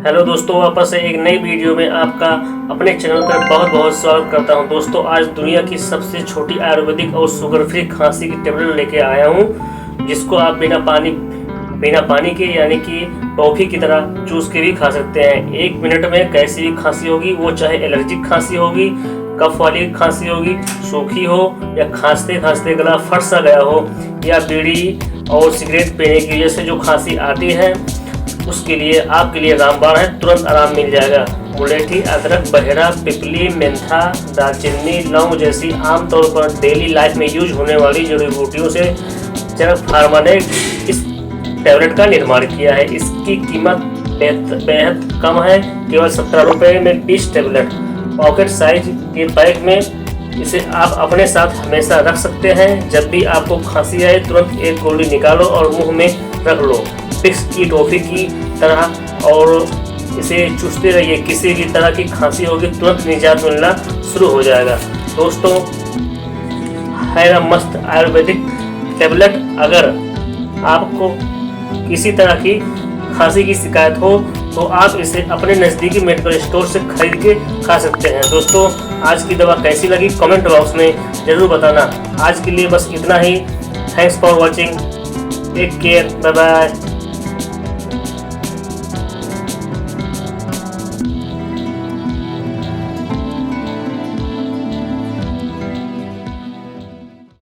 Hello दोस्तों, वापस से एक नई वीडियो में आपका अपने चैनल पर बहुत बहुत स्वागत करता हूं। दोस्तों, आज दुनिया की सबसे छोटी आयुर्वेदिक और शुगर फ्री खांसी की टेबलेट लेके आया हूं, जिसको आप बिना पानी के यानी कि टॉफी की तरह चूस के भी खा सकते हैं। 1 मिनट में कैसी भी खांसी होगी, वो चाहे एलर्जिक खांसी होगी, कफ वाली खांसी होगी, सूखी हो या खांसते खांसते गला फट सा गया हो, या बीड़ी और सिगरेट पीने की वजह से जो खांसी आती है, उसके लिए आपके लिए रामबाण है। तुरंत आराम मिल जाएगा। मुलेठी, अदरक, बहेरा, पिपली, मेंथा, दालचीनी, लौंग जैसी आमतौर पर डेली लाइफ में यूज होने वाली जड़ी बूटियों से जनक फार्मा ने इस टैबलेट का निर्माण किया है। इसकी कीमत बेहद कम है, केवल 17 रुपये में 20 टैबलेट। पॉकेट साइज के पैक में इसे आप अपने साथ हमेशा रख सकते हैं। जब भी आपको खांसी आए, तुरंत एक गोली निकालो और मुंह में रख लो, फिक्स की टॉफी की तरह, और इसे चूसते रहिए। किसी भी तरह की खांसी होगी, तुरंत निजात मिलना शुरू हो जाएगा। दोस्तों, है ना मस्त आयुर्वेदिक टैबलेट। अगर आपको किसी तरह की खांसी की शिकायत हो तो आप इसे अपने नज़दीकी मेडिकल स्टोर से खरीद के खा सकते हैं। दोस्तों, आज की दवा कैसी लगी कमेंट बॉक्स में ज़रूर बताना। आज के लिए बस इतना ही। Thanks for watching. Take care, bye bye.